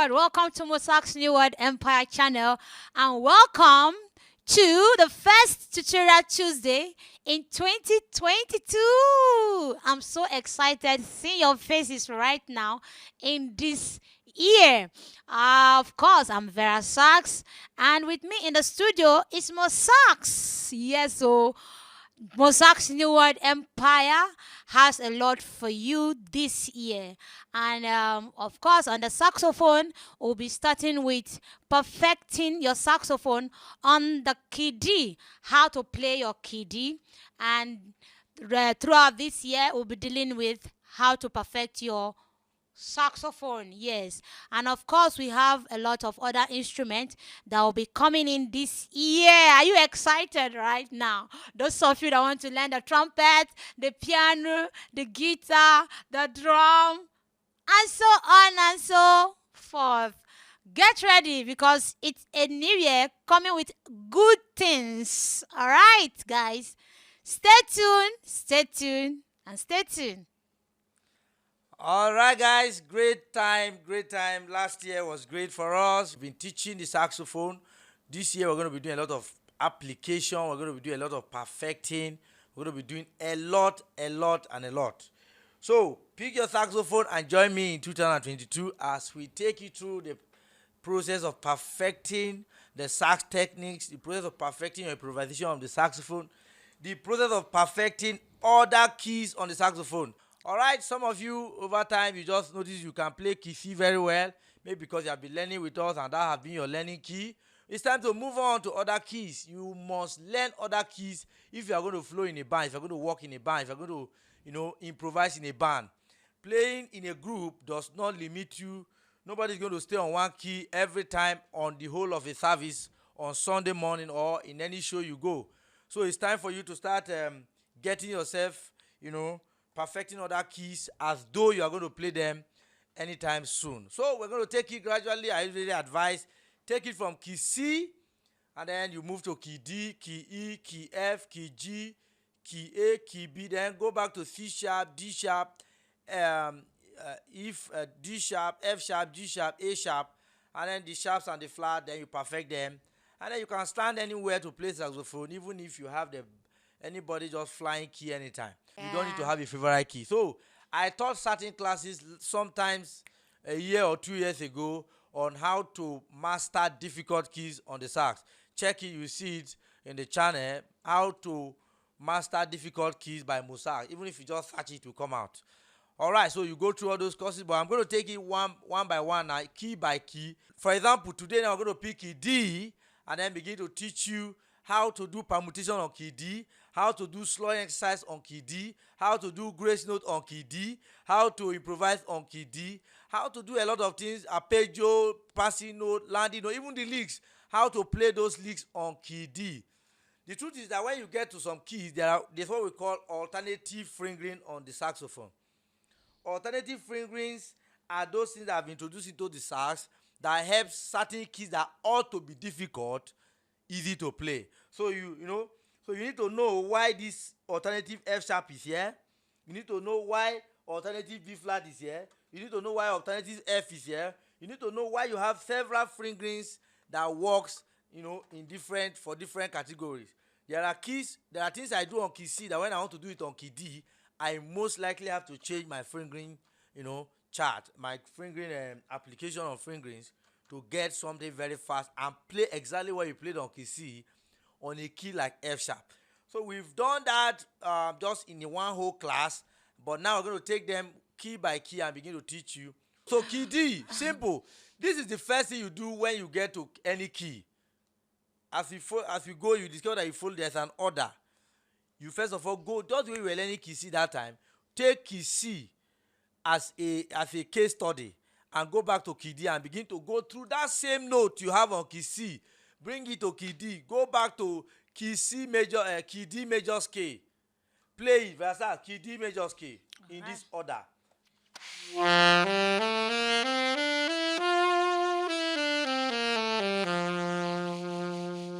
right, welcome to MOSAX New World Empire channel, and welcome to the first tutorial Tuesday in 2022. I'm so excited seeing your faces right now in this year. Of course, I'm Verasax, and with me in the studio is MOSAX. Yes, so MOSAX New World Empire has a lot for you this year. And of course, on the saxophone, we'll be starting with perfecting your saxophone on the key D, how to play your key D. And throughout this year, we'll be dealing with how to perfect your saxophone, yes. And of course, we have a lot of other instruments that will be coming in this year. Are you excited right now? Those of you that want to learn the trumpet, the piano, the guitar, the drum, and so on and so forth. Get ready because it's a new year coming with good things. All right, guys. Stay tuned, and stay tuned. All right, guys, great time. Last year was great for us. We've been teaching the saxophone. This year, we're going to be doing a lot of application. We're going to be doing a lot of perfecting. We're going to be doing a lot. So, pick your saxophone and join me in 2022 as we take you through the process of perfecting the sax techniques, the process of perfecting your improvisation of the saxophone, the process of perfecting other keys on the saxophone. Alright, some of you over time you just notice you can play key C very well, maybe because you have been learning with us and that has been your learning key. It's time to move on to other keys. You must learn other keys if you are going to flow in a band, if you are going to work in a band, if you are going to, improvise in a band. Playing in a group does not limit you. Nobody's going to stay on one key every time on the whole of a service on Sunday morning or in any show you go. So it's time for you to start getting yourself, perfecting other keys as though you are going to play them anytime soon. So we're going to take it gradually. I usually advise take it from key C and then you move to key D, key E, key F, key G, key A, key B, then go back to C sharp, D sharp, D sharp, F sharp, G sharp, A sharp, and then the sharps and the flat, then you perfect them. And then you can stand anywhere to play saxophone, even if you have anybody just flying key anytime. You don't need to have a favorite key. So I taught certain classes sometimes a year or 2 years ago on how to master difficult keys on the sax. Check it, you see it in the channel, how to master difficult keys by MOSAX. Even if you just search it will come out. Alright, so you go through all those courses, but I'm going to take it one by one now, key by key. For example, today now I'm going to pick key D and then begin to teach you how to do permutation on key D, how to do slurring exercise on key D, how to do grace note on key D, how to improvise on key D, how to do a lot of things, arpeggio, passing note, landing note, even the licks, how to play those licks on key D. The truth is that when you get to some keys, there's what we call alternative fingering on the saxophone. Alternative fingerings are those things that have been introduced into the sax that help certain keys that ought to be difficult easy to play. So you need to know why this alternative F sharp is here. You need to know why alternative B flat is here. You need to know why alternative F is here. You need to know why you have several fingerings that works, for different categories. There are things I do on key C that when I want to do it on key D, I most likely have to change my fingering, chart, my fingering application on fingerings to get something very fast and play exactly what you played on key C on a key like F sharp. So we've done that just in one whole class, but now we're going to take them key by key and begin to teach you. So key D, simple. This is the first thing you do when you get to any key. As you go, you discover that you follow, there's an order. You first of all go, just the way we were learning key C that time, take key C as a case study and go back to key D and begin to go through that same note you have on key C. Bring it to key D. Go back to key D major scale. Play it, Verasax, key D major scale in this order.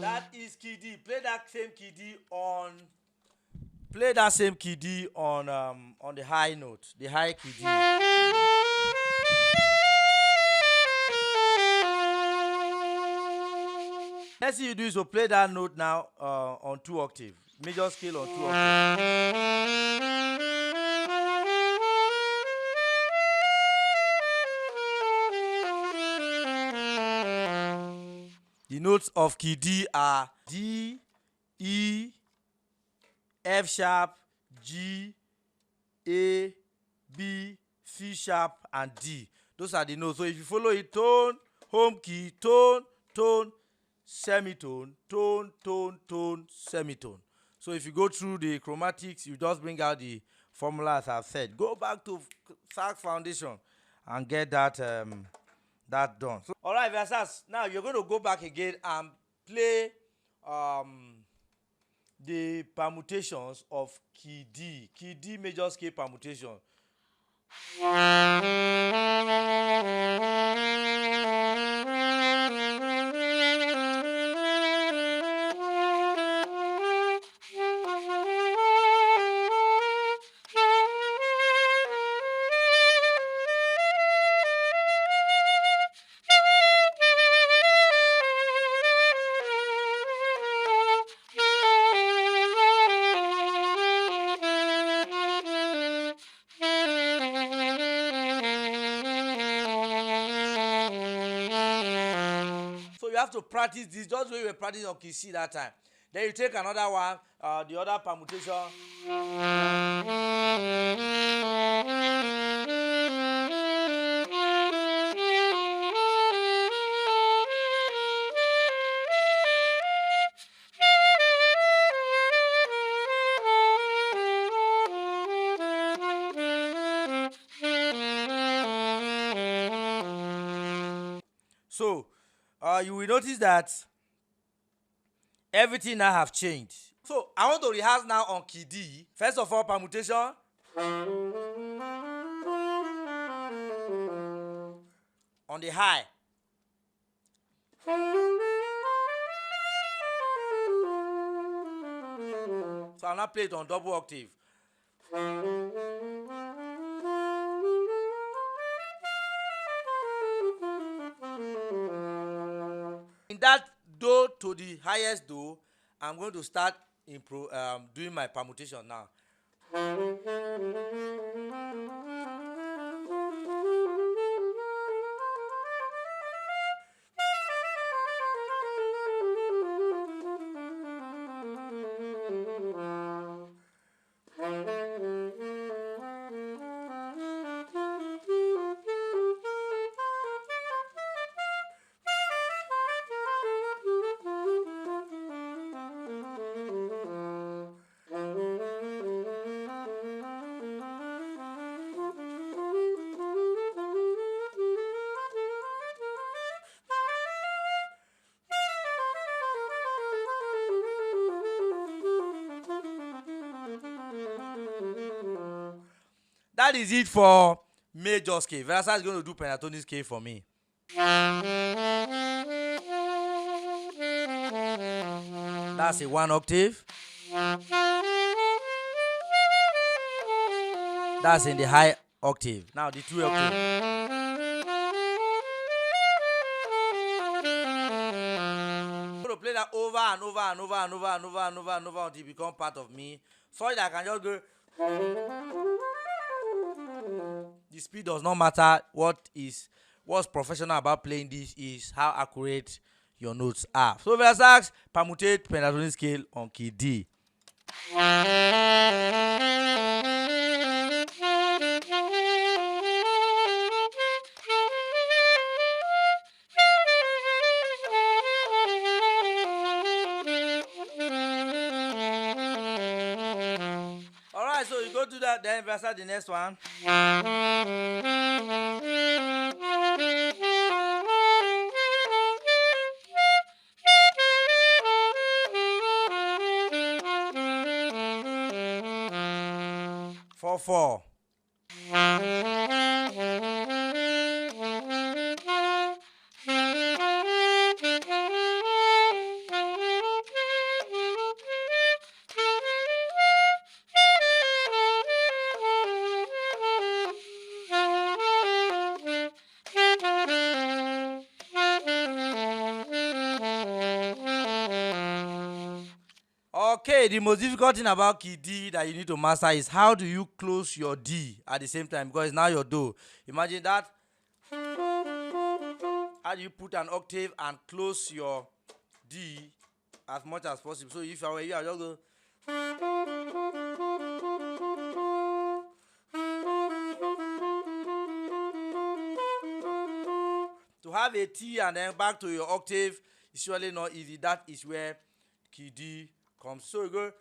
That is key D. Play that same key D on the high note, the high key D. Next thing you do is to play that note now on 2 octaves. Major scale on 2 octaves. The notes of key D are D, E, F sharp, G, A, B, C sharp, and D. Those are the notes. So if you follow it, tone, home key, tone, tone, semitone, tone, tone, tone, semitone. So if you go through the chromatics, you just bring out the formula as I've said. Go back to sax foundation and get that that done. So, all right, Verasax. Now you're going to go back again and play the permutations of key D major scale permutation. So you have to practice this just the way you were practicing on key C that time. Then you take another one, the other permutation. So you will notice that everything now have changed. So I want to rehearse now on key D. First of all, permutation. On the high. So I'll now play it on double octave. In that do to the highest do, I'm going to start doing my permutation now. That is it for major scale. Verasax is going to do pentatonic scale for me. That's a 1 octave. That's in the high octave. Now the 2 octave. I'm going to play that over and over and over and over and over and over and over until it becomes part of me. So that I can just go. The speed does not matter. What's professional about playing this is how accurate your notes are. So Verasax, permutate pentatonic scale on key D. Alright, so you go do that, then Verasax the next one. 4/4. Okay, the most difficult thing about key D that you need to master is how do you close your D at the same time, because it's now your Do. Imagine that. How do you put an octave and close your D as much as possible? So if I were you, I'll just go. To have a T and then back to your octave is surely not easy. That is where key D comes. So you go.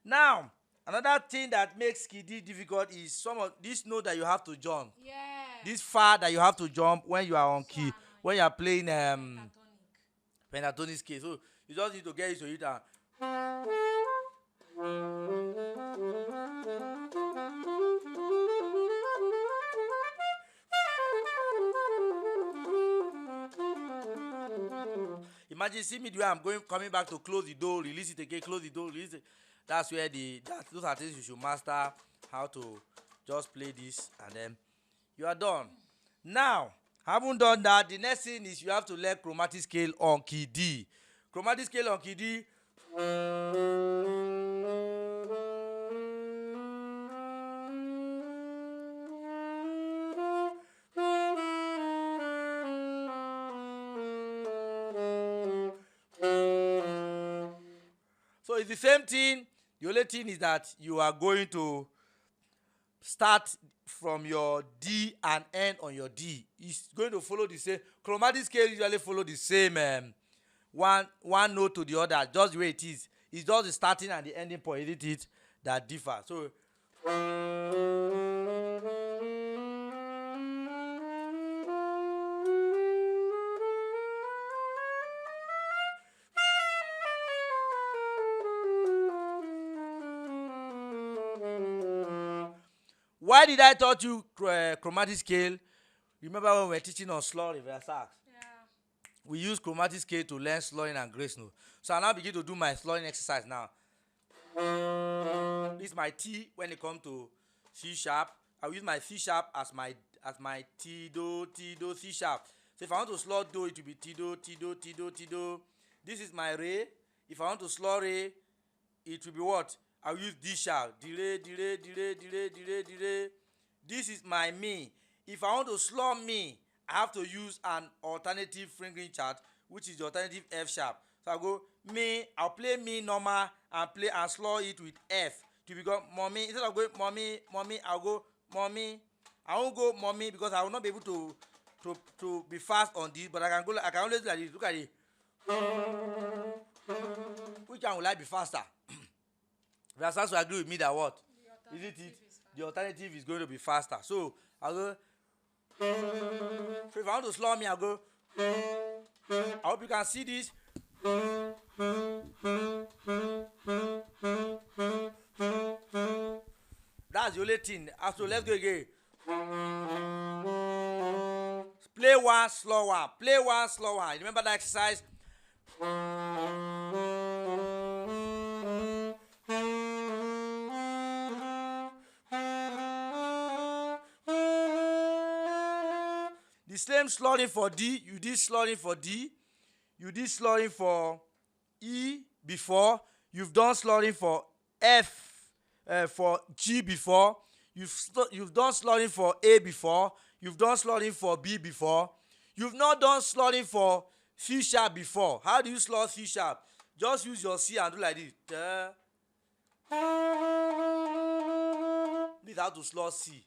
Now, another thing that makes key D difficult is some of this note that you have to jump. Yeah. This far that you have to jump when you are on key, when you are playing pentatonic scale. So you just need to get used to it. Imagine, see me the way I'm coming back to close the door, release it again, close the door, release it. That's where those are things you should master, how to just play this, and then you are done. Now, having done that, the next thing is you have to learn chromatic scale on key D. Chromatic scale on key D. So it's the same thing. The only thing is that you are going to start from your D and end on your D. It's going to follow the same. Chromatic scale usually follow the same one note to the other, just the way it is. It's just the starting and the ending point, isn't it, that differ. So why did I taught you chromatic scale? Remember when we were teaching on slurring, Verasax? Yeah. We use chromatic scale to learn slurring and grace note. So I now begin to do my slurring exercise now. This is my T when it comes to C sharp. I will use my C sharp as my T do C sharp. So if I want to slur do, it will be T do. This is my re. If I want to slur re, it will be what? I will use D sharp. Delay. This is my mi. If I want to slur mi, I have to use an alternative fingering chart, which is the alternative F sharp. So I go mi. I'll play mi normal and play and slur it with F to become mommy. Instead of going mommy, I'll go mommy. I won't go mommy because I will not be able to be fast on this, but I can go. I can always do like this. Look at it. Which one will I be faster? Verasax will agree with me that what? Isn't it? The alternative is going to be faster. So I'll go. So if I want to slow me, I'll go. I hope you can see this. That's the only thing. So let's go again. Play one, slow one. Play one, slow one. Remember that exercise? The same slurring for D, you did slurring for D, you did slurring for E before, you've done slurring for F, for G before, you've done slurring for A before, you've done slurring for B before, you've not done slurring for C sharp before. How do you slur C sharp? Just use your C and do like this. This is how to slur C.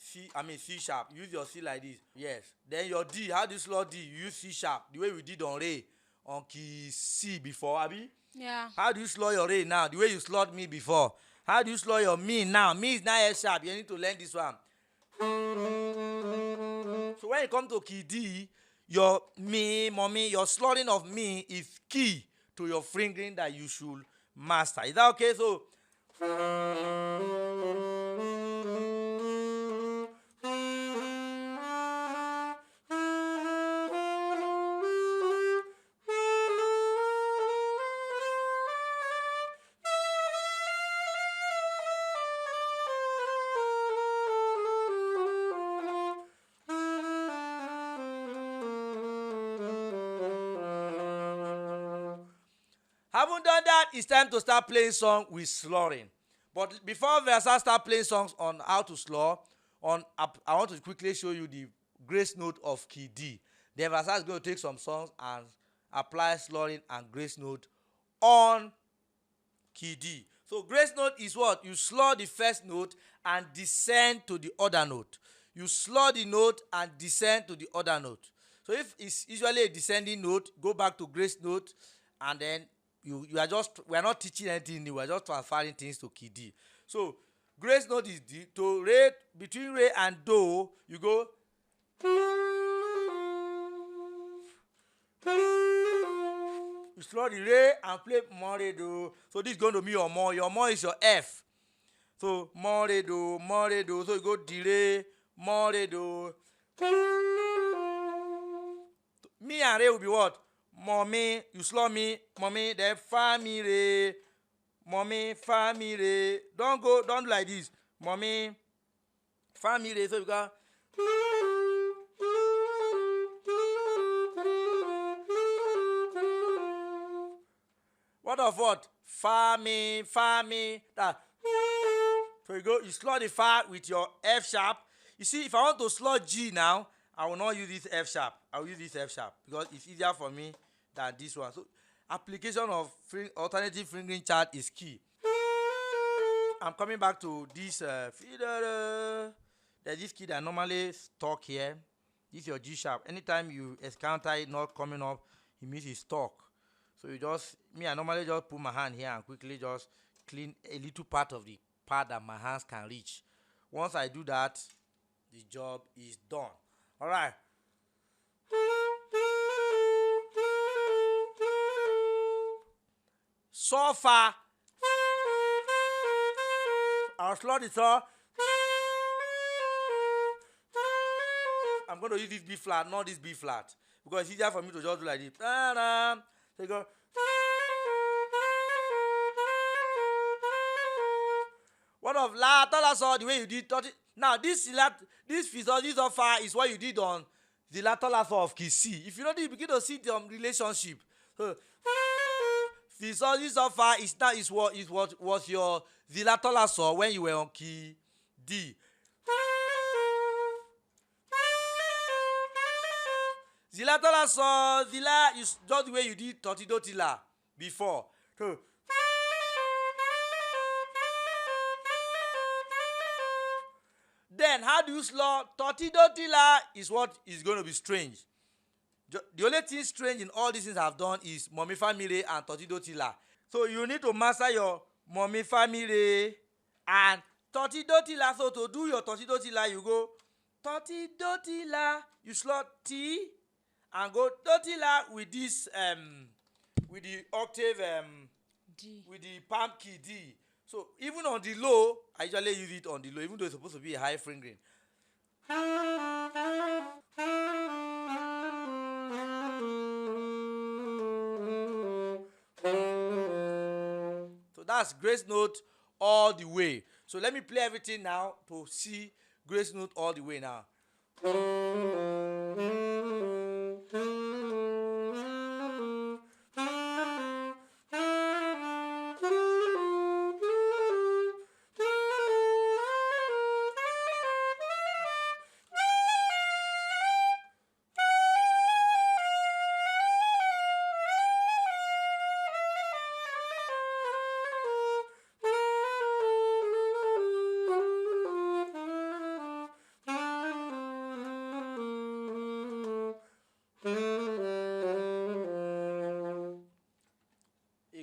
C sharp. Use your C like this. Yes. Then your D. How do you slur D? You use C sharp. The way we did on Re on key C before, Abi. Yeah. How do you slur your Re now? The way you slurred me before. How do you slur your Mi now? Mi is now F sharp. You need to learn this one. So when you come to key D, your Mi, mommy, your slurring of Mi is key to your fingering that you should master. Is that okay? So Having done that, it's time to start playing song with slurring. But before Verasax start playing songs on how to slur, I want to quickly show you the grace note of key D. Then Verasax is going to take some songs and apply slurring and grace note on key D. So grace note is what? You slur the first note and descend to the other note. You slur the note and descend to the other note. So if it's usually a descending note, go back to grace note, and then we are not teaching anything new, we are just transferring things to key D. So grace note is D. To re, between re and do, you go. You slur the re and play mo re do. So this is going to be your mo. Your mo is your F. So mo re do, mo re do. So you go di re, mo re do. Mi and re will be what? Mommy, you slur me, mommy, then fa mi re, mommy, fa mi re. Don't do like this. Mommy, fa mi re. So you go. What of what? Fa mi, that. So you slur the fa with your F sharp. You see, if I want to slur G now, I will not use this F sharp. I will use this F sharp because it's easier for me than this one. So application of alternative fingering chart is key. I'm coming back to this there's this key that normally stuck here. This is your G sharp. Anytime you encounter it not coming up, it means it's stuck. So I normally just put my hand here and quickly just clean a little part of the part that my hands can reach. Once I do that, the job is done. All right. So far, I'll slur the saw. I'm going to use this B flat, not this B flat, because it's easier for me to just do like this. So you go. What of la, la, saw the way you did 30. Now this fizz, this offer is what you did on the lateral alpha of key C. If you know, you begin to see the relationship. So this offer is what was your the lateral alpha when you were on key D. The lateral alpha, the la, you just the way you did tortidoti la before. So then how do you slur? Tortidoti la is what is going to be strange. The only thing strange in all these things I've done is mommy family and tortidoti la. So you need to master your mommy family and tortidoti la. So to do your tortidoti la, you go tortidoti la. You slur T and go doti la with this with the octave D. with the palm key D. So even on the low, I usually use it on the low, even though it's supposed to be a high fingering. So that's grace note all the way. So let me play everything now to see grace note all the way now.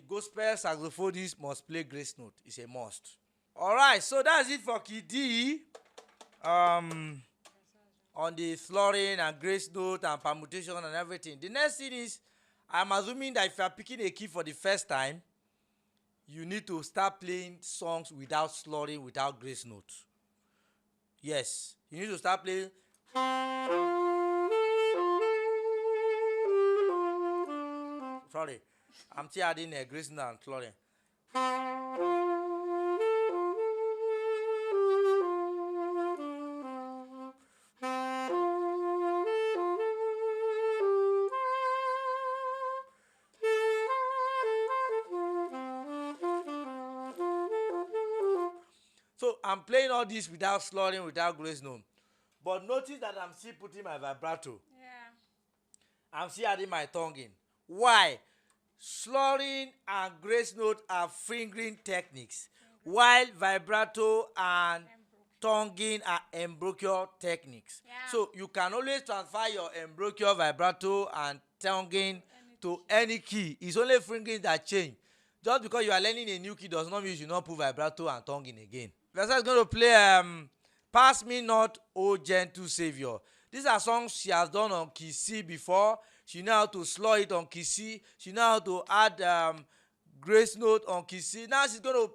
Gospel saxophonist must play grace note. It's a must. Alright, so that's it for key D. On the slurring and grace note and permutation and everything. The next thing is, I'm assuming that if you are picking a key for the first time, you need to start playing songs without slurring, without grace note. Yes, you need to start playing. Sorry. I'm still adding a grace note and slurring. I'm playing all this without slurring, without grace note. But notice that I'm still putting my vibrato. Yeah. I'm still adding my tongue in. Why? Slurring and grace note are fingering techniques, while vibrato and tonguing are embouchure techniques. Yeah. So you can always transfer your embouchure, vibrato, and tonguing to any key. It's only fingering that change. Just because you are learning a new key does not mean you should not put vibrato and tonguing again. Verasax is going to play Pass Me Not, O Gentle Savior. These are songs she has done on key C before. She knows how to slur it on key C. She knows how to add grace note on key C. Now she's going to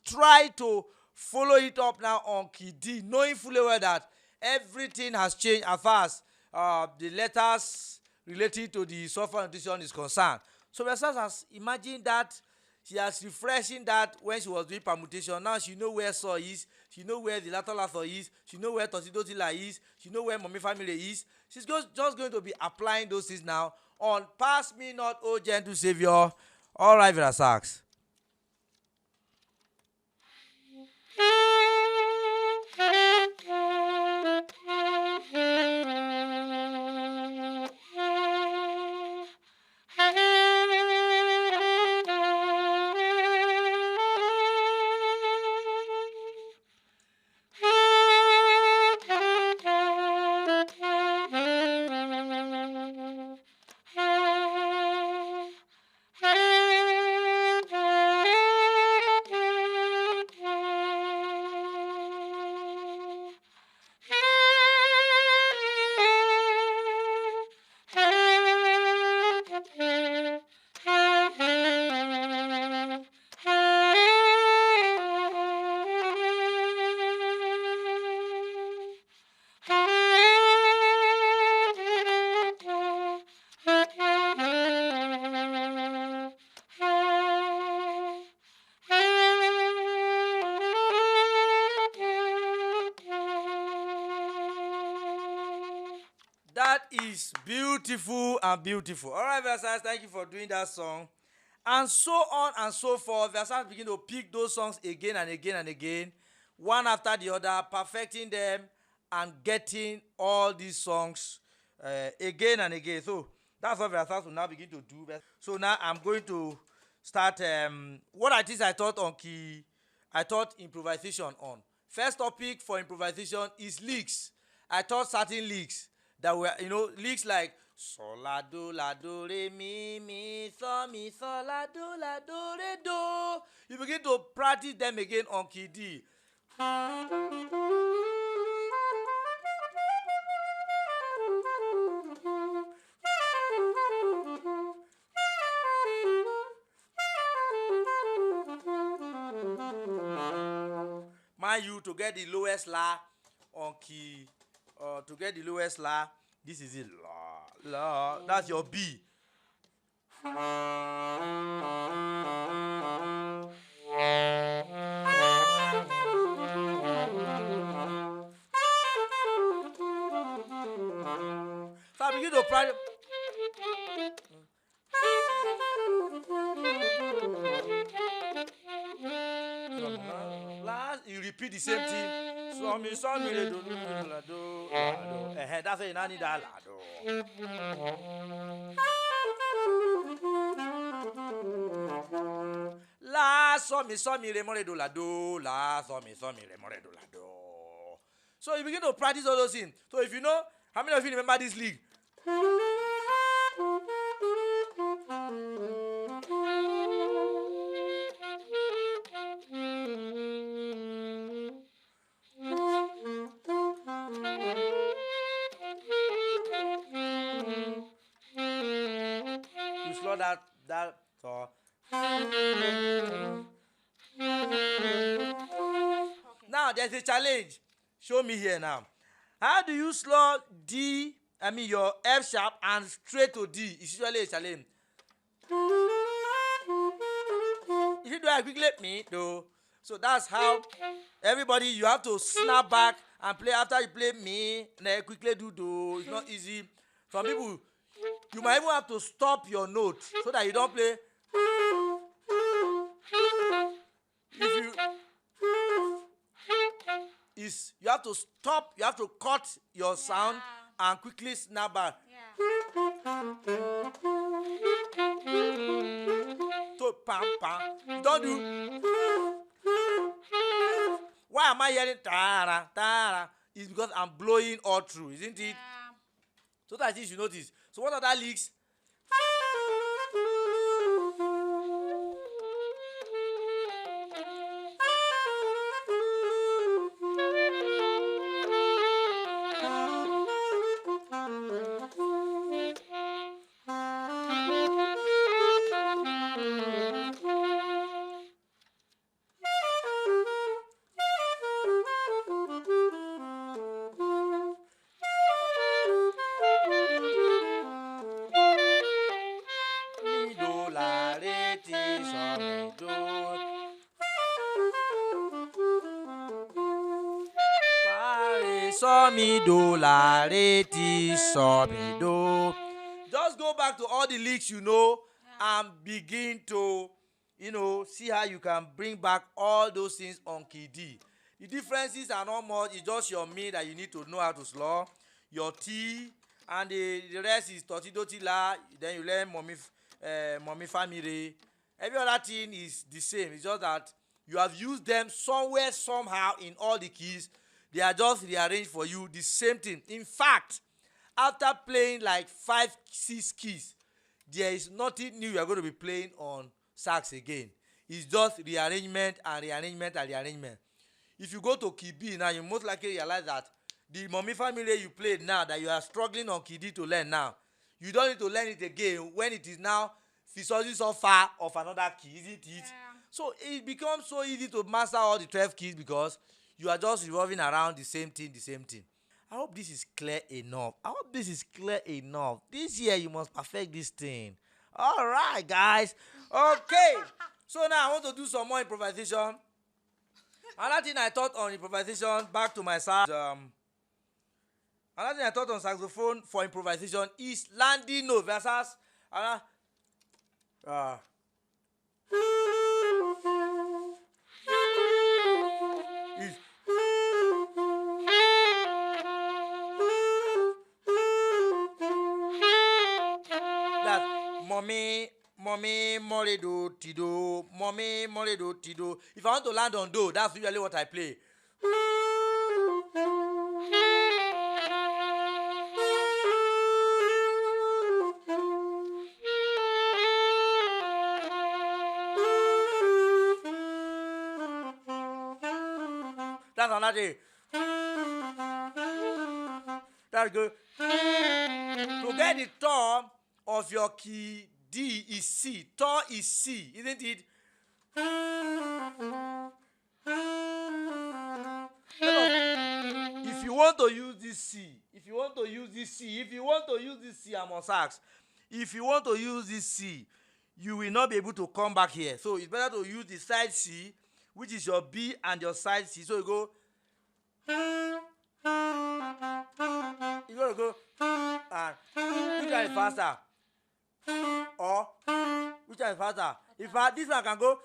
try to follow it up now on key D, knowing fully well that everything has changed as far as the letters related to the software notation is concerned. So Verasax has imagined that. She has refreshing that when she was doing permutation. Now she knows where saw is. She knows where the lateral saw is. She knows where tositotila is. She knows where mommy family is. She's just going to be applying those things now on Pass Me Not, O Gentle Savior. All right, Verasax. That is beautiful and beautiful. All right, Verasax, thank you for doing that song. And so on and so forth. Verasax begin to pick those songs again and again and again, one after the other, perfecting them and getting all these songs again and again. So that's what Verasax will now begin to do. So now I'm going to start what I thought on key. I taught improvisation on. First topic for improvisation is licks. I taught certain licks that were, licks like sol la do re mi so la do re do. You begin to practice them again on key D. Mind you, to get the lowest la on key, to get the lowest la, this is it, la, that's your B. So I begin to practice. Last, you repeat the same thing. So me, re, do, la, do, la, do. That's why you now need that la, do. La, so me, re, more, do, la, do. La, so me, re, more, do, la, do. So you begin to practice all those things. So if you know, how many of you remember this league? You slow that so. Now there's a challenge. Show me here now. How do you slow D, your F sharp and straight to D? It's usually a challenge. If you do it quickly, me do. So that's how everybody, you have to snap back and play after you play me, and then quickly do. It's not easy. Some people, you might even have to stop your note so that you don't play. If you is you have to stop, you have to cut your sound and quickly snap back. So pam pam. Don't do. Why am I hearing tara tara? It's because I'm blowing all through, isn't it? So that is you notice. So what are that licks? So mi do la re ti so mi do. Just go back to all the licks you know and begin to, see how you can bring back all those things on key D. The differences are not much. It's just your mi that you need to know how to slur, your T, and the rest is toti do ti la. Then you learn mommy family. Every other thing is the same. It's just that you have used them somewhere somehow in all the keys. They are just rearranged for you, the same thing. In fact, after playing like 5-6 keys, there is nothing new you are going to be playing on sax again. It's just rearrangement and rearrangement and rearrangement. If you go to key B now, you most likely realize that the mommy family you played now, that you are struggling on key D to learn now, you don't need to learn it again when it is now physiology so far of another key, isn't it? Yeah. So it becomes so easy to master all the 12 keys because you are just revolving around the same thing, I hope this is clear enough. This year you must perfect this thing. All right, guys. Okay. So now I want to do some more improvisation. Another thing I taught on improvisation, back to my sax. Another thing I taught on saxophone for improvisation is landing note. Verasax. Mommy, more do, tido. Mommy, more do, tido. If I want to land on do, that's usually what I play. That's another day. That's good. To get the tone of your key D is C. Tone is C, isn't it? If you want to use this C, I'm on sax. If you want to use this C, you will not be able to come back here. So it's better to use the side C, which is your B and your side C. So you go. You gotta go and which one is faster? Or which one is faster? If this one can go,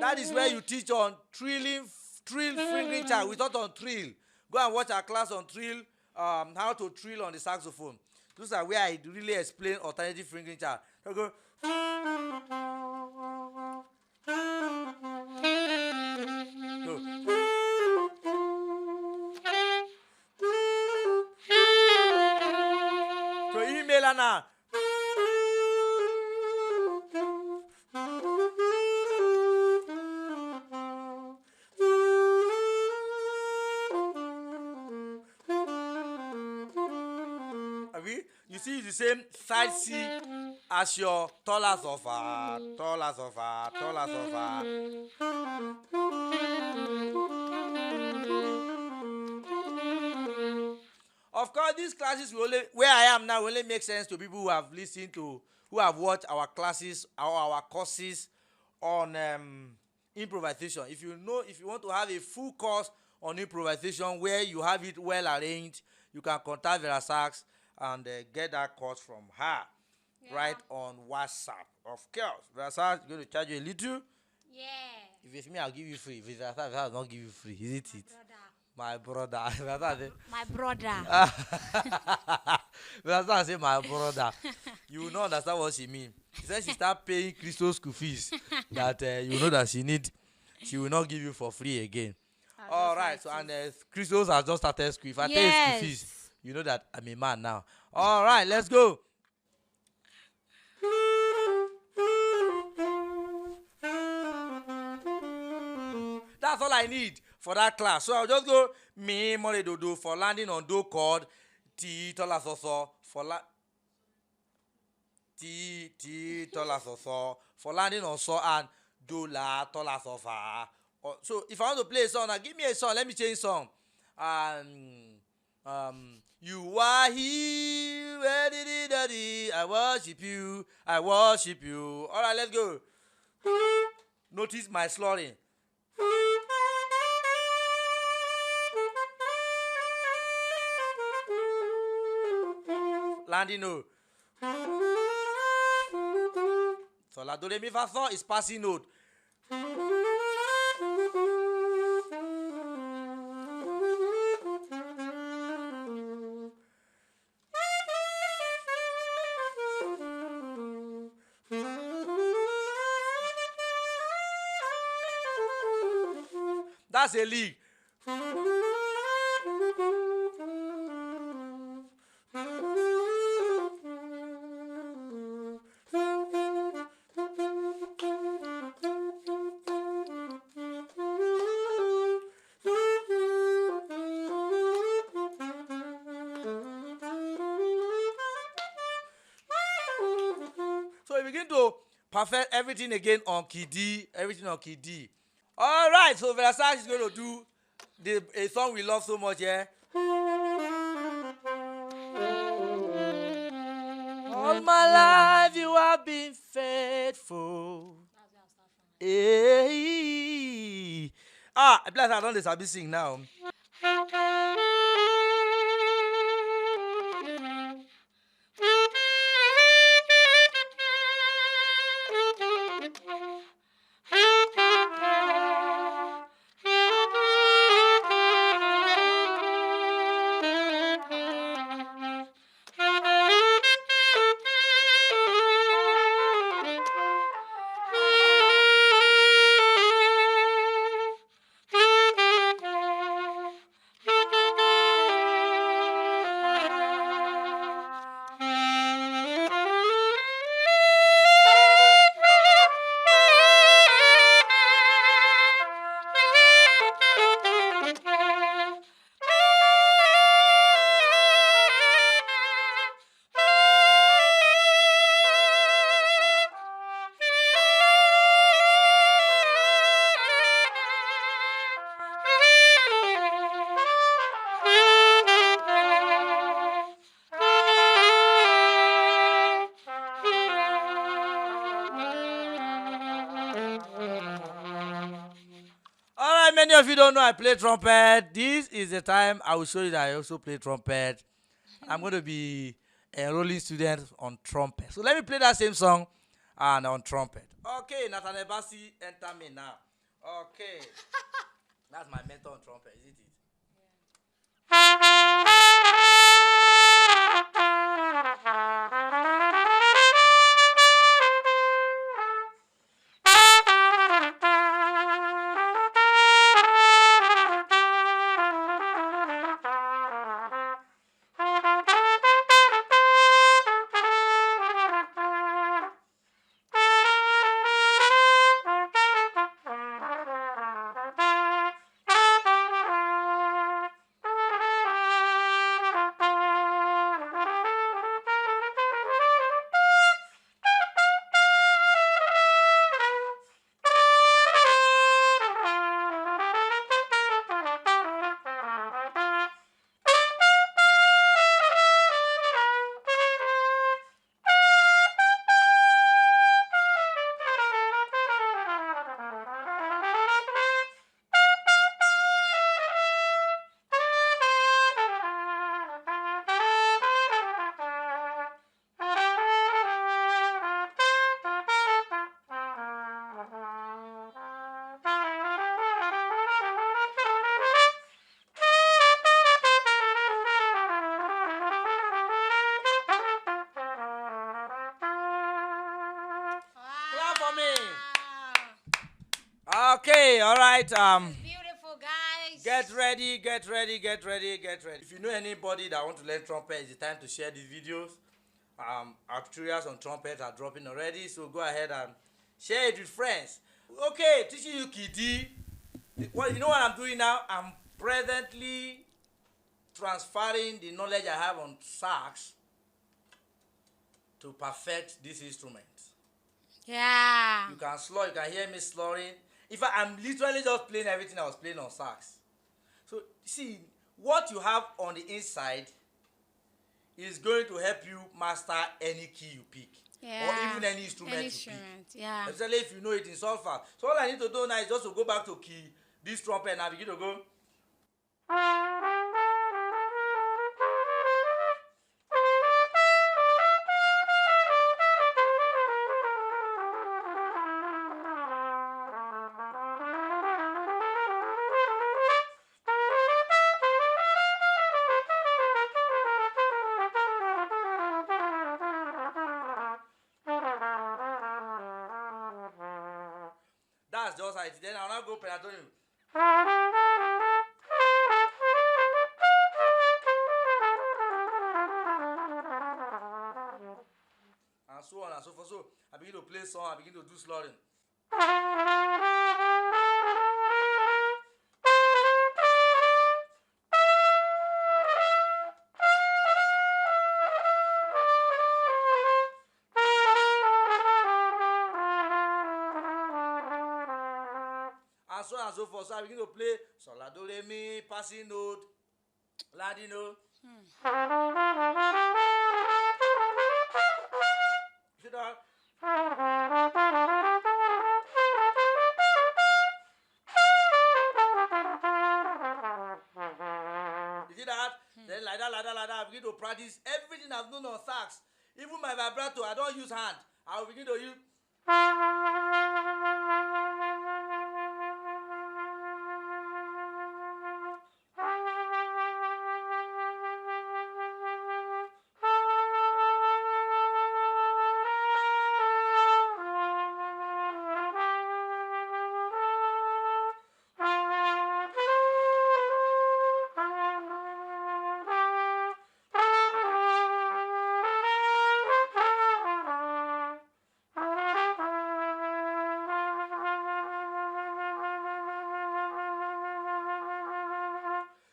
that is where you teach on trill fingering chart. We taught on trill. Go and watch our class on trill, how to trill on the saxophone. Those are where I really explain alternative fingering chart. So go. So email her now. You see the same side C as your taller sofa. Of course, these classes will only, where I am now, will only make sense to people who have listened to, who have watched our classes or our courses on improvisation. If you want to have a full course on improvisation where you have it well arranged, you can contact Verasax and get that course from her right on WhatsApp. Of course, Verasax is going to charge you a little Yeah. If it's me, I'll give you free. If it's Verasax, I'll not give you free. Isn't it? My brother. My brother. Verasax say, My brother. Verasax say, my brother. You will not understand what she means. She said she start paying Crystal's school fees. That you know that she will not give you for free again. All right. So and Crystals has just started school. If I pay school fees, you know that I'm a man now. All right, let's go. That's all I need for that class. So I'll just go mi more do for landing on do chord, ti tola so so for ti tola so so for landing on so and do la tola so fa. So if I want to play a song, now give me a song. Let me change song. You are here, I worship you, I worship you. All right, let's go. Notice my slurring. Landing note. So la do re mi fa so is passing note. That's a league. So we begin to perfect everything again on key D, everything on key D. All right, so Verasax is going to do a song we love so much, yeah? All my life you have been faithful. Hey. I bless I don't know this, sing now. Many of you don't know I play trumpet. This is the time I will show you that I also play trumpet. I'm going to be enrolling students on trumpet. So let me play that same song and on trumpet. Okay, Nathaniel Bassi, enter me now. Okay. That's my mentor on trumpet, isn't it? all right. Beautiful, guys. Get ready. If you know anybody that want to learn trumpet, it's the time to share these videos. Our tutorials on trumpet are dropping already, so go ahead and share it with friends. Okay, teaching you key D. Well, you know what I'm doing now? I'm presently transferring the knowledge I have on sax to perfect this instrument. Yeah. You can slur, you can hear me slurring. In fact, I'm literally just playing everything I was playing on sax. So, see, what you have on the inside is going to help you master any key you pick. Yeah. Or even any instrument you pick. Yeah. Especially if you know it in solfa. So all I need to do now is just to go back to key, this trumpet, and I begin to go. That's just how it is. Then I'll now go pentatonic. And so on and so forth. So I begin to play song, I begin to do slurring. And so on and so forth. So I begin to play sol, la, do, re, mi, passing note, landing note. See that? You see that? Then like that, I begin to practice everything I've known on sax. Even my vibrato, I don't use hand. I will begin to use.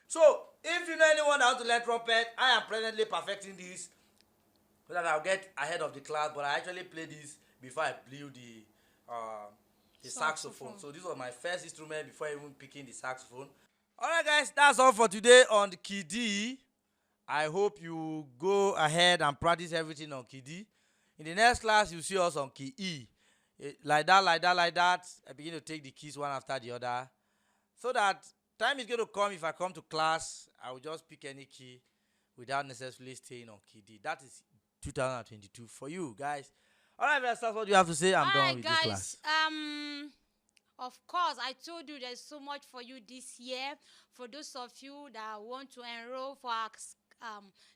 So, if you know anyone that wants to learn trumpet, I am presently perfecting this so that I'll get ahead of the class. But I actually played this before I blew the saxophone. So this was my first instrument before even picking the saxophone. Alright guys, that's all for today on the key D. I hope you go ahead and practice everything on key D. In the next class, you'll see us on key E. Like that. I begin to take the keys one after the other. So that time is going to come, if I come to class, I will just pick any key without necessarily staying on key D. That is 2022 for you guys. Alright, that's what you have to say. I'm done with this class. Of course, I told you there's so much for you this year. For those of you that want to enroll for our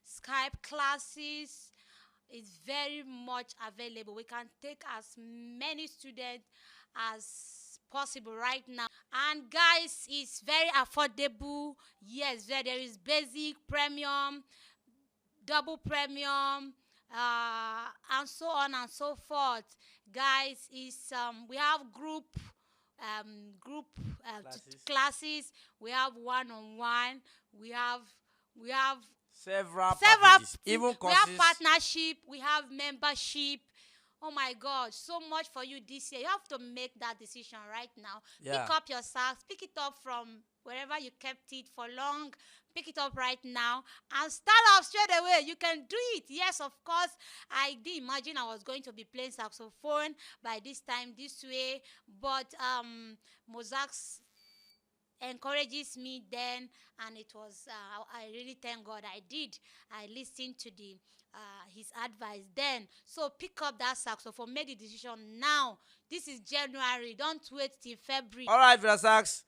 Skype classes, it's very much available. We can take as many students as possible right now. And guys, it's very affordable. Yes, there is basic, premium, double premium, and so on and so forth. Guys, is we have group classes. We have one-on-one. We have several packages, even courses. We have partnership. We have membership. Oh my God, so much for you this year. You have to make that decision right now. Yeah. Pick up your sax. Pick it up from wherever you kept it for long. Pick it up right now and start off straight away. You can do it. Yes, of course. I did imagine I was going to be playing saxophone by this time this way, but MOSAX encourages me then, and it was I really thank God I did. I listened to the his advice then. So pick up that saxophone. Make the decision now. This is January. Don't wait till February. All right, Verasax.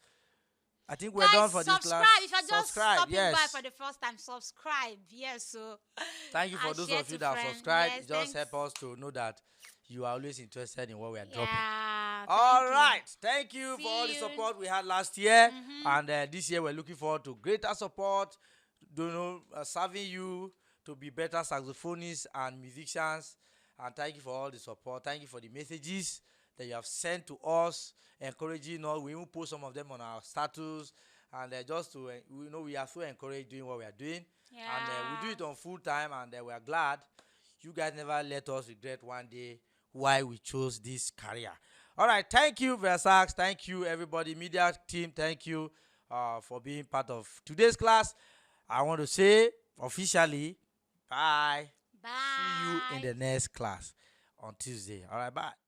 I think we're done for this class. Subscribe. If you're just stopping by for the first time, subscribe. Yes, so thank you for those of you that subscribe. Yes, it just help us to know that you are always interested in what we are dropping. Yeah. All Thank right. Thank you for all the See you. support we had last year. Mm-hmm. And this year we're looking forward to greater support, serving you to be better saxophonists and musicians. And thank you for all the support. Thank you for the messages that you have sent to us, encouraging us. We even post some of them on our status. And just to, we are so encouraged doing what we are doing. And we do it on full time, and we are glad you guys never let us regret one day why we chose this career. All right, thank you, Verasax. Thank you, everybody, media team. Thank you for being part of today's class. I want to say officially, bye. Bye. See you in the next class on Tuesday. All right, bye.